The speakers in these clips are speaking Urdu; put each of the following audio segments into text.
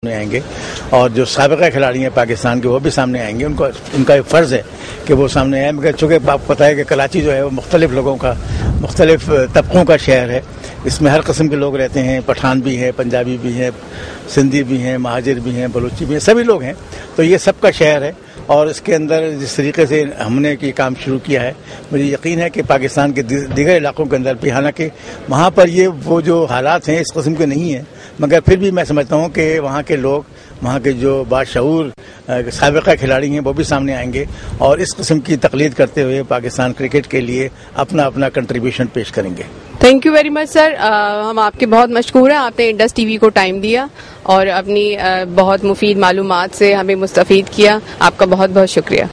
آئیں گے اور جو سابقہ کھلاڑی ہیں پاکستان کے وہ بھی سامنے آئیں گے. ان کا ایک فرض ہے کہ وہ سامنے آئیں, مگر چونکہ آپ کو پتہ ہے کہ کراچی جو ہے وہ مختلف لوگوں کا, مختلف طبقوں کا شہر ہے. اس میں ہر قسم کے لوگ رہتے ہیں, پٹھان بھی ہیں, پنجابی بھی ہیں, سندھی بھی ہیں, مہاجر بھی ہیں, بلوچی بھی ہیں, سبھی لوگ ہیں. تو یہ سب کا شہر ہے اور اس کے اندر جس طریقے سے ہم نے یہ کام شروع کیا ہے, مجھے یقین ہے کہ پاکستان کے دیگر علاقوں کے اندر بھی, حالانکہ وہاں پر یہ وہ جو حالات ہیں اس قسم کے نہیں ہیں, مگر پھر بھی میں سمجھتا ہوں کہ وہاں کے لوگ, وہاں کے جو باشعور سابقہ کھلاڑی ہیں وہ بھی سامنے آئیں گے اور اس قسم کی تقلید کرتے ہوئے پاکستان کرکٹ کے لیے اپنا اپنا کنٹریبیوشن پیش کریں گے. تھینک یو ویری مچ سر, ہم آپ کے بہت مشکور ہیں. آپ نے انڈس ٹی وی کو ٹائم دیا اور اپنی بہت مفید معلومات سے ہمیں مستفید کیا. آپ کا بہت بہت شکریہ.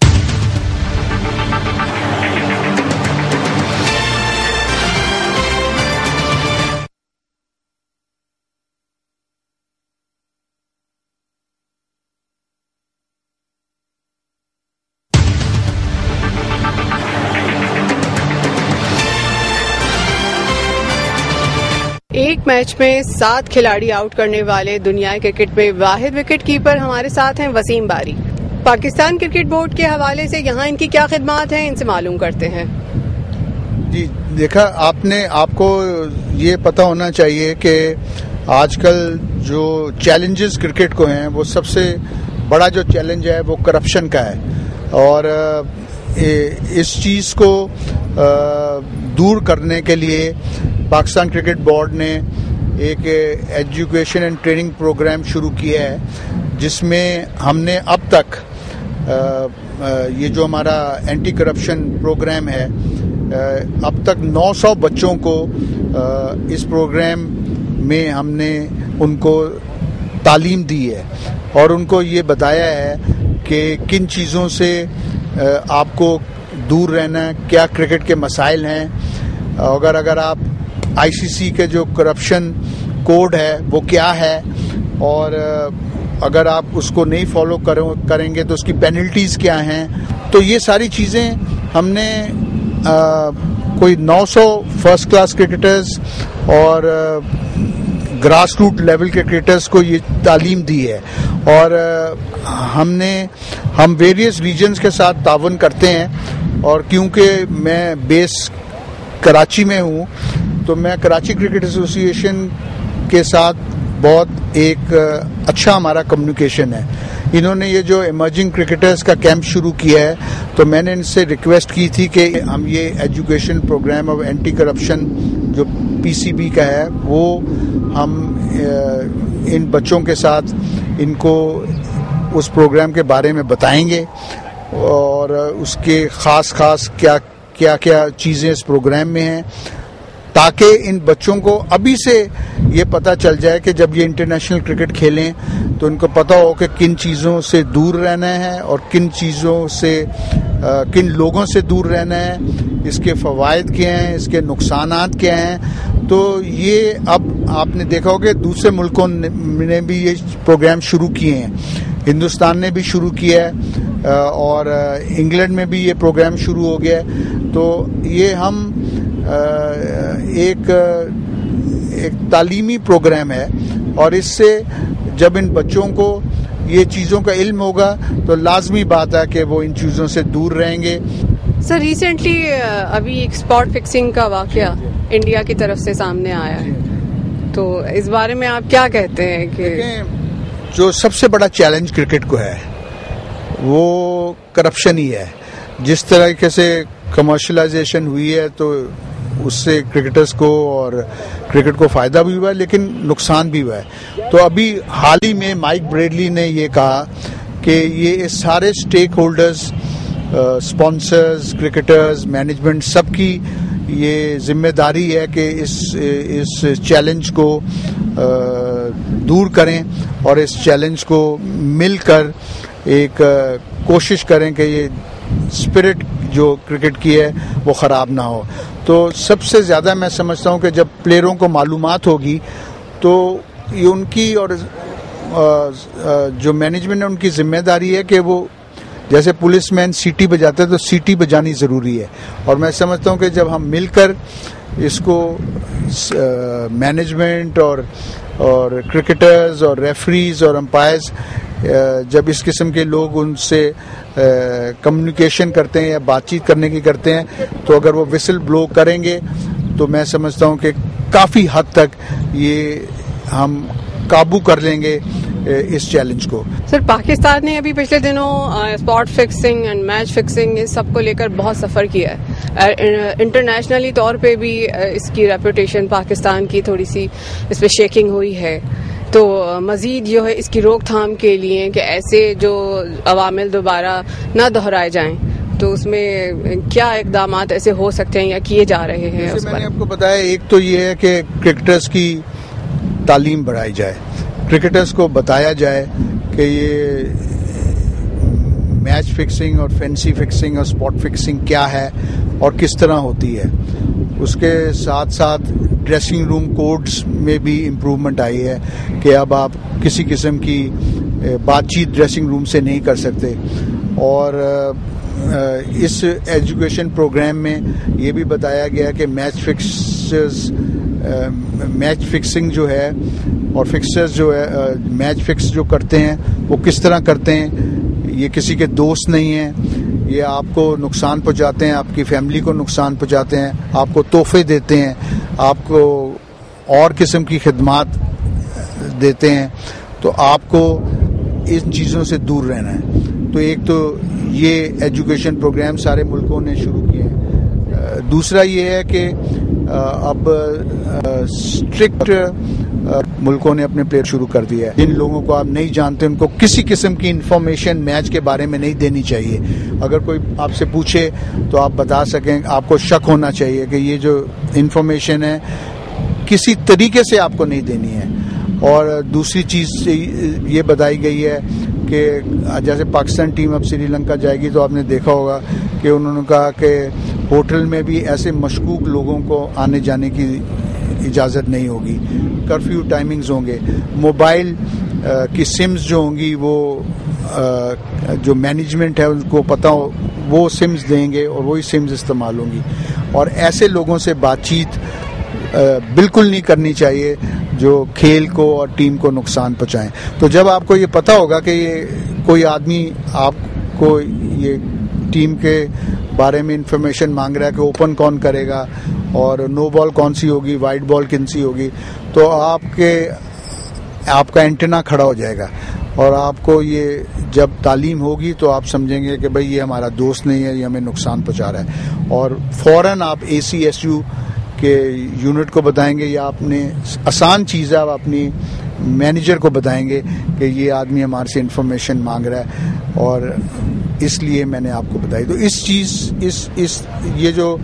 ایک میچ میں 7 کھلاڑی آؤٹ کرنے والے دنیا کرکٹ میں واحد وکٹ کیپر ہمارے ساتھ ہیں وسیم باری. پاکستان کرکٹ بورڈ کے حوالے سے یہاں ان کی کیا خدمات ہیں, ان سے معلوم کرتے ہیں. جی دیکھا آپ کو یہ پتہ ہونا چاہیے کہ آج کل جو چیلنجز کرکٹ کو ہیں وہ سب سے بڑا جو چیلنج ہے وہ کرپشن کا ہے, اور اس چیز کو دور کرنے کے لیے پاکستان کرکٹ بورڈ نے ایک ایجوکیشن اینڈ ٹریننگ پروگرام شروع کیا ہے, جس میں ہم نے اب تک یہ جو ہمارا اینٹی کرپشن پروگرام ہے, اب تک 900 بچوں کو اس پروگرام میں ہم نے ان کو تعلیم دی ہے اور ان کو یہ بتایا ہے کہ کن چیزوں سے آپ کو دور رہنا ہے, کیا کرکٹ کے مسائل ہیں. اگر آپ آئی سی سی کے جو کرپشن کوڈ ہے وہ کیا ہے, اور اگر آپ اس کو نہیں فالو کریں گے تو اس کی پینلٹیز کیا ہیں. تو یہ ساری چیزیں ہم نے کوئی 900 فرسٹ کلاس کرکٹرز اور گراس روٹ لیول کے کرکٹرز کو یہ تعلیم دی ہے, اور ہم ویریس ریجنز کے ساتھ تعاون کرتے ہیں. اور کیونکہ میں بیس کراچی میں ہوں تو میں کراچی کرکٹ ایسوسی ایشن کے ساتھ بہت ایک اچھا ہمارا کمیونیکیشن ہے. انہوں نے یہ جو ایمرجنگ کرکٹرز کا کیمپ شروع کیا ہے تو میں نے ان سے ریکویسٹ کی تھی کہ ہم یہ education program of anti corruption جو پی سی بی کا ہے وہ ہم ان بچوں کے ساتھ ان کو اس پروگرام کے بارے میں بتائیں گے, اور اس کے خاص کیا چیزیں اس پروگرام میں ہیں, تاکہ ان بچوں کو ابھی سے یہ پتہ چل جائے کہ جب یہ انٹرنیشنل کرکٹ کھیلیں تو ان کو پتہ ہو کہ کن چیزوں سے دور رہنا ہے اور کن لوگوں سے دور رہنا ہے, اس کے فوائد کیا ہیں, اس کے نقصانات کیا ہیں. تو یہ اب آپ نے دیکھا ہوگا کہ دوسرے ملکوں نے بھی یہ پروگرام شروع کیے ہیں, ہندوستان نے بھی شروع کیا ہے اور انگلینڈ میں بھی یہ پروگرام شروع ہو گیا ہے. تو یہ ہم ایک تعلیمی پروگرام ہے, اور اس سے جب ان بچوں کو یہ چیزوں کا علم ہوگا تو لازمی بات ہے کہ وہ ان چیزوں سے دور رہیں گے. سر ریسنٹلی ابھی ایک اسپاٹ فکسنگ کا واقعہ انڈیا کی طرف سے سامنے آیا ہے, تو اس بارے میں آپ کیا کہتے ہیں؟ کہ جو سب سے بڑا چیلنج کرکٹ کو ہے وہ کرپشن ہی ہے. جس طریقے سے کمرشلائزیشن ہوئی ہے تو اس سے کرکٹرز کو اور کرکٹ کو فائدہ بھی ہوا ہے لیکن نقصان بھی ہوا ہے. تو ابھی حال ہی میں مائک بریڈلی نے یہ کہا کہ یہ سارے stakeholders, sponsors, cricketers, management, سب کی یہ ذمہ داری ہے کہ اس چیلنج کو دور کریں اور اس چیلنج کو مل کر ایک کوشش کریں کہ یہ اسپرٹ جو کرکٹ کی ہے وہ خراب نہ ہو. تو سب سے زیادہ میں سمجھتا ہوں کہ جب پلیئروں کو معلومات ہوگی تو یہ ان کی اور جو مینجمنٹ ہے ان کی ذمہ داری ہے کہ وہ جیسے پولیس مین سیٹی بجاتا ہے تو سیٹی بجانی ضروری ہے. اور میں سمجھتا ہوں کہ جب ہم مل کر اس کو مینجمنٹ اور کرکٹرز اور ریفریز اور امپائرز جب اس قسم کے لوگ ان سے کمیونیکیشن کرتے ہیں یا بات چیت کرنے کی کرتے ہیں تو اگر وہ وسل بلو کریں گے تو میں سمجھتا ہوں کہ کافی حد تک یہ ہم قابو کر لیں گے اس چیلنج کو. سر پاکستان نے ابھی پچھلے دنوں spot fixing and match fixing اس سب کو لے کر بہت سفر کیا ہے. انٹرنیشنلی طور پہ بھی اس کی ریپوٹیشن پاکستان کی تھوڑی سی اس پہ شیکنگ ہوئی ہے. تو مزید جو ہے اس کی روک تھام کے لیے کہ ایسے جو عوامل دوبارہ نہ دہرائے جائیں تو اس میں کیا اقدامات ایسے ہو سکتے ہیں یا کیے جا رہے ہیں؟ میں نے آپ کو بتایا ایک تو یہ ہے کہ کرکٹرز کی تعلیم بڑھائی جائے, کرکٹرز کو بتایا جائے کہ یہ میچ فکسنگ اور فینسی فکسنگ اور اسپاٹ فکسنگ کیا ہے اور کس طرح ہوتی ہے. اس کے ساتھ ساتھ ڈریسنگ روم کوڈز میں بھی امپروومنٹ آئی ہے کہ اب آپ کسی قسم کی بات چیت ڈریسنگ روم سے نہیں کر سکتے. اور اس ایجوکیشن پروگرام میں یہ بھی بتایا گیا کہ میچ فکسنگ جو ہے اور فکسرز جو ہے میچ فکس جو کرتے ہیں وہ کس طرح کرتے ہیں. یہ کسی کے دوست نہیں ہیں, یہ آپ کو نقصان پہنچاتے ہیں, آپ کی فیملی کو نقصان پہنچاتے ہیں, آپ کو تحفے دیتے ہیں, آپ کو اور قسم کی خدمات دیتے ہیں. تو آپ کو ان چیزوں سے دور رہنا ہے. تو ایک تو یہ ایجوکیشن پروگرام سارے ملکوں نے شروع کیے ہیں. دوسرا یہ ہے کہ اب اسٹرکٹ ملکوں نے اپنے پلیئر شروع کر دیا ہے. جن لوگوں کو آپ نہیں جانتے ان کو کسی قسم کی انفارمیشن میچ کے بارے میں نہیں دینی چاہیے. اگر کوئی آپ سے پوچھے تو آپ بتا سکیں, آپ کو شک ہونا چاہیے کہ یہ جو انفارمیشن ہے کسی طریقے سے آپ کو نہیں دینی ہے. اور دوسری چیز یہ بتائی گئی ہے کہ جیسے پاکستان ٹیم اب سری لنکا جائے گی تو آپ نے دیکھا ہوگا کہ انہوں نے کہا کہ ہوٹل میں بھی ایسے مشکوک لوگوں کو آنے جانے کی اجازت نہیں ہوگی. کرفیو ٹائمنگز ہوں گے. موبائل کی سمز جو ہوں گی وہ جو مینجمنٹ ہے ان کو پتہ ہو وہ سمز دیں گے اور وہی سمز استعمال ہوں گی. اور ایسے لوگوں سے بات چیت بالکل نہیں کرنی چاہیے جو کھیل کو اور ٹیم کو نقصان پہنچائیں. تو جب آپ کو یہ پتہ ہوگا کہ یہ کوئی آدمی آپ کو یہ ٹیم کے بارے میں انفارمیشن مانگ رہا ہے کہ اوپن کون کرے گا اور نو بال کون سی ہوگی, وائٹ بال کن سی ہوگی, تو آپ کا اینٹینا کھڑا ہو جائے گا. اور آپ کو یہ جب تعلیم ہوگی تو آپ سمجھیں گے کہ بھئی یہ ہمارا دوست نہیں ہے, یہ ہمیں نقصان پہنچا رہا ہے. اور فوراً آپ ACSU کے یونٹ کو بتائیں گے یا اپنے آسان چیز ہے آپ اپنی مینیجر کو بتائیں گے کہ یہ آدمی ہمارے سے انفارمیشن مانگ رہا ہے اور اس لیے میں نے آپ کو بتائی. تو یہ جو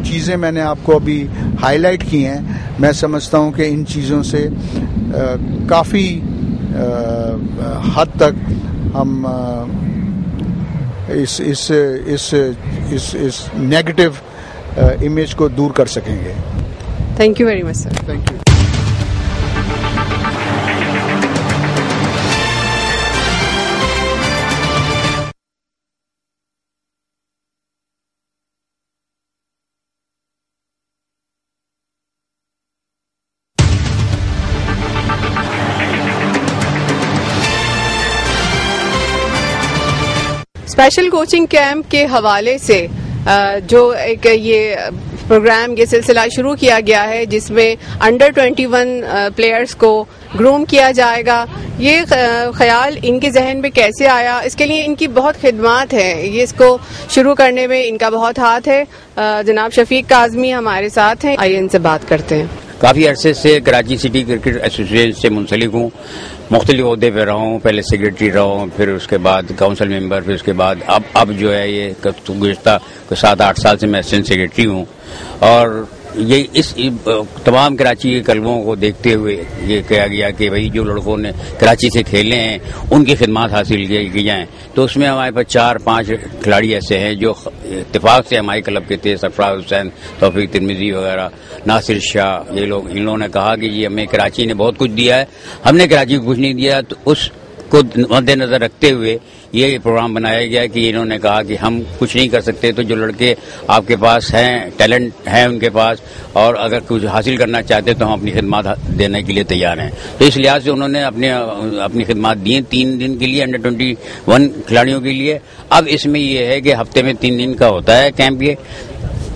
چیزیں میں نے آپ کو ابھی ہائی لائٹ کی ہیں, میں سمجھتا ہوں کہ ان چیزوں سے کافی حد تک ہم اس نیگیٹو امیج کو دور کر سکیں گے. Thank you very much sir. Thank you. Special coaching camp کے حوالے سے جو ایک یہ پروگرام یہ سلسلہ شروع کیا گیا ہے جس میں انڈر 21 پلیئرز کو گروم کیا جائے گا, یہ خیال ان کے ذہن میں کیسے آیا؟ اس کے لیے ان کی بہت خدمات ہیں, یہ اس کو شروع کرنے میں ان کا بہت ہاتھ ہے. جناب شفیق کاظمی ہمارے ساتھ ہیں, آئیے ان سے بات کرتے ہیں. کافی عرصے سے کراچی سٹی کرکٹ ایسوسی ایشن سے منسلک ہوں, مختلف عہدے پہ رہا ہوں. پہلے سیکرٹری رہا ہوں, پھر اس کے بعد کونسل ممبر, پھر اس کے بعد اب جو ہے یہ گزشتہ 7-8 سال سے میں اسسٹنٹ سیکرٹری ہوں. اور یہ اس تمام کراچی کے کلبوں کو دیکھتے ہوئے یہ کہا گیا کہ بھائی جو لڑکوں نے کراچی سے کھیلے ہیں ان کی خدمات حاصل کی جائیں. تو اس میں ہمارے پاس 4-5 کھلاڑی ایسے ہیں جو اتفاق سے ہمارے کلب کے تھے. سرفراز حسین, توفیق ترمذی وغیرہ, ناصر شاہ, یہ لوگ ان لوگوں نے کہا کہ یہ ہمیں کراچی نے بہت کچھ دیا ہے, ہم نے کراچی کو کچھ نہیں دیا. تو اس کو مد نظر رکھتے ہوئے یہ پروگرام بنایا گیا کہ انہوں نے کہا کہ ہم کچھ نہیں کر سکتے تو جو لڑکے آپ کے پاس ہیں، ٹیلنٹ ہیں ان کے پاس، اور اگر کچھ حاصل کرنا چاہتے تو ہم اپنی خدمات دینے کے لیے تیار ہیں. تو اس لحاظ سے انہوں نے اپنی خدمات دی 3 دن کے لیے انڈر 21 کھلاڑیوں کے لیے. اب اس میں یہ ہے کہ ہفتے میں 3 دن کا ہوتا ہے کیمپ. یہ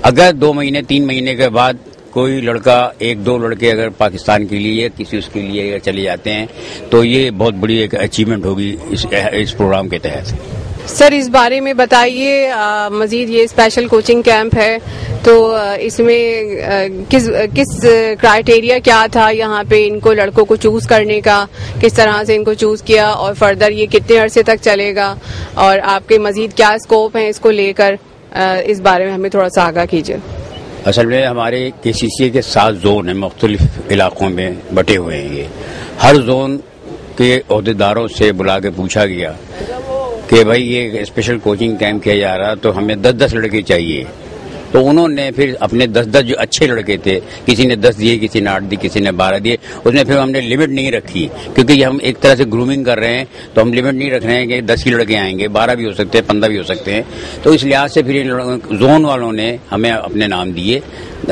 اگر 2 مہینے 3 مہینے کے بعد کوئی لڑکا 1-2 لڑکے اگر پاکستان کے لیے کسی اس کے لیے اگر چلے جاتے ہیں تو یہ بہت بڑی ایک اچیومنٹ ہوگی اس پروگرام کے تحت. سر اس بارے میں بتائیے مزید. یہ اسپیشل کوچنگ کیمپ ہے تو اس میں کس کرائیٹیریا کیا تھا یہاں پہ ان کو لڑکوں کو چوز کرنے کا، کس طرح سے ان کو چوز کیا، اور فردر یہ کتنے عرصے تک چلے گا، اور آپ کے مزید کیا اسکوپ ہیں اس کو لے کر، اس بارے میں ہمیں تھوڑا سا آگاہ کیجیے. اصل میں ہمارے KCCA کے 7 زون ہیں، مختلف علاقوں میں بٹے ہوئے ہیں. یہ ہر زون کے عہدیداروں سے بلا کے پوچھا گیا کہ بھائی یہ اسپیشل کوچنگ کیمپ کیا جا رہا تو ہمیں 10 لڑکے چاہیے. تو انہوں نے پھر اپنے 10 جو اچھے لڑکے تھے، کسی نے 10 دیے، کسی نے 8 دی، کسی نے 12 دیے. اس میں پھر ہم نے لمٹ نہیں رکھی کیونکہ یہ ہم ایک طرح سے گرومنگ کر رہے ہیں تو ہم لمٹ نہیں رکھ رہے ہیں کہ 10 ہی لڑکے آئیں گے، 12 بھی ہو سکتے ہیں، 15 بھی ہو سکتے ہیں. تو اس لحاظ سے پھر زون والوں نے ہمیں اپنے نام دیے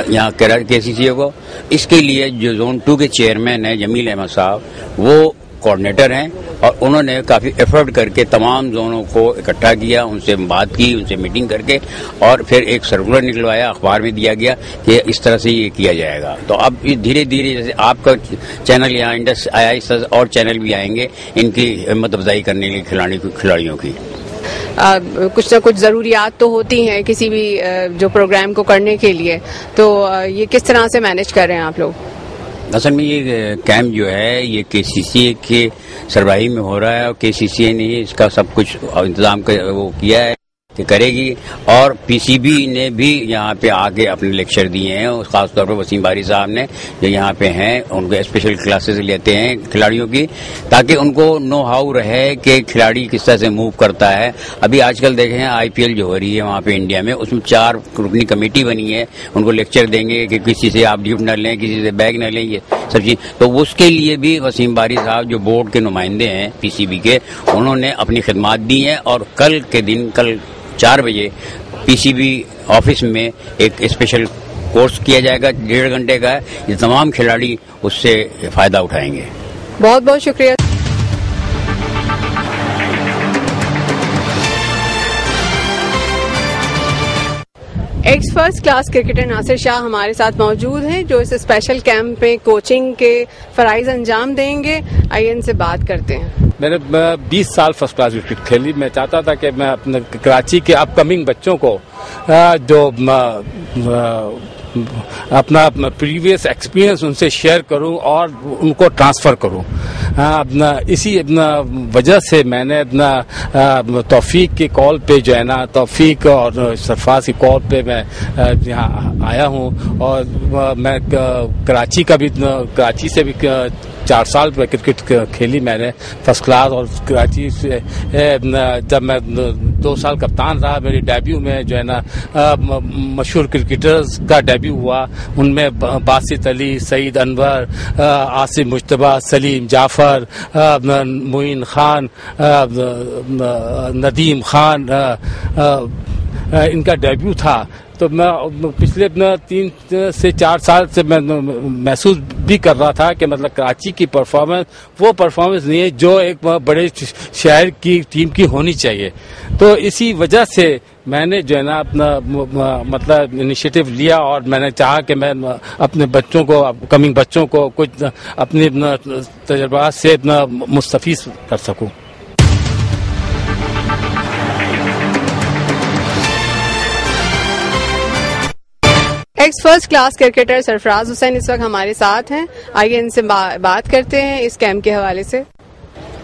یہاں KCCA کو. اس کے لیے جو زون 2 کے چیئرمین ہیں جمیل احمد صاحب، وہ کوآرڈینیٹر ہیں، اور انہوں نے کافی ایفرٹ کر کے تمام زونوں کو اکٹھا کیا، ان سے بات کی، ان سے میٹنگ کر کے، اور پھر ایک سرکولر نکلوایا، اخبار میں دیا گیا کہ اس طرح سے یہ کیا جائے گا. تو اب دھیرے دھیرے جیسے آپ کا چینل یہاں انڈس آیا، اس طرح اور چینل بھی آئیں گے ان کی ہمت افزائی کرنے کے لیے کھلاڑیوں کی. کچھ نہ کچھ ضروریات تو ہوتی ہیں کسی بھی جو پروگرام کو کرنے کے لیے، تو یہ کس طرح سے مینیج کر رہے ہیں آپ لوگ؟ اصل میں یہ کیمپ جو ہے یہ KCCA کے سربراہی میں ہو رہا ہے، اور KCCA نے اس کا سب کچھ انتظام وہ کیا ہے کہ کرے گی. اور PCB نے بھی یہاں پہ آ کے اپنے لیکچر دیے ہیں، خاص طور پر وسیم باری صاحب نے جو یہاں پہ ہیں ان کو اسپیشل کلاسز لیتے ہیں کھلاڑیوں کی، تاکہ ان کو نو ہاؤ رہے کہ کھلاڑی کس طرح سے موو کرتا ہے. ابھی آج کل دیکھیں IPL جو ہو رہی ہے وہاں پہ انڈیا میں، اس میں 4 رکنی کمیٹی بنی ہے، ان کو لیکچر دیں گے کہ کسی سے آپ ڈیوٹ نہ لیں، کسی سے بیگ نہ لیں، یہ سب چیز. تو اس کے لیے بھی وسیم باری صاحب جو بورڈ کے نمائندے ہیں PCB کے، انہوں نے اپنی خدمات دی ہیں. اور کل 4 بجے PCB آفس میں ایک اسپیشل کورس کیا جائے گا 1.5 گھنٹے کا. یہ تمام کھلاڑی اس سے فائدہ اٹھائیں گے. بہت بہت شکریہ. ایکس فرسٹ کلاس کرکٹر ناصر شاہ ہمارے ساتھ موجود ہیں جو اس اسپیشل کیمپ میں کوچنگ کے فرائض انجام دیں گے. آئیے ان سے بات کرتے ہیں. میں نے 20 سال فرسٹ کلاس کرکٹ کھیلی. میں چاہتا تھا کہ میں اپنے کراچی کے اپ کمنگ بچوں کو جو اپنا پریویس ایکسپیرینس ان سے شیئر کروں اور ان کو ٹرانسفر کروں. اسی وجہ سے میں نے اپنا توفیق کی کال پہ جو ہے نا، توفیق اور سرفراز کی کال پہ میں یہاں آیا ہوں. اور میں کراچی سے بھی 4 سال پہ کرکٹ کھیلی میں نے فرسٹ کلاس. اور کراچی سے جب میں 2 سال کپتان رہا، میری ڈیبیو میں جو ہے نا مشہور کرکٹرز کا ڈیبیو ہوا. ان میں باسط علی، سعید انور، آصف مجتبیٰ، سلیم جعفر، معین خان، ندیم خان، ان کا ڈیبیو تھا. تو میں پچھلے 3 سے 4 سال سے میں محسوس بھی کر رہا تھا کہ مطلب کراچی کی پرفارمنس وہ پرفارمنس نہیں ہے جو ایک بڑے شہر کی ٹیم کی ہونی چاہیے. تو اسی وجہ سے میں نے جو ہے نا اپنا مطلب انیشیٹو لیا، اور میں نے چاہا کہ میں اپنے بچوں کو، کمنگ بچوں کو کچھ اپنے تجربات سے مستفید کر سکوں. ایکس فرسٹ کلاس کرکٹر سرفراز حسین اس وقت ہمارے ساتھ ہیں. آئیے ان سے بات کرتے ہیں اس کیمپ کے حوالے سے.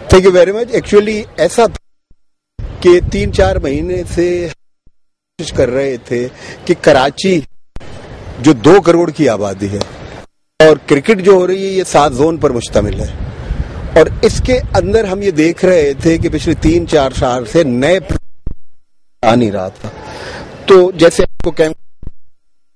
Thank you very much. Actually ایسا تھا کہ 3-4 مہینے سے کوشش کر رہے تھے کہ کراچی جو 2 کروڑ کی آبادی ہے اور کرکٹ جو ہو رہی ہے یہ 7 زون پر مشتمل ہے، اور اس کے اندر ہم یہ دیکھ رہے تھے کہ پچھلے 3-4 سال سے نئے آ نہیں رہا تھا. تو جیسے آپ کو کیمپ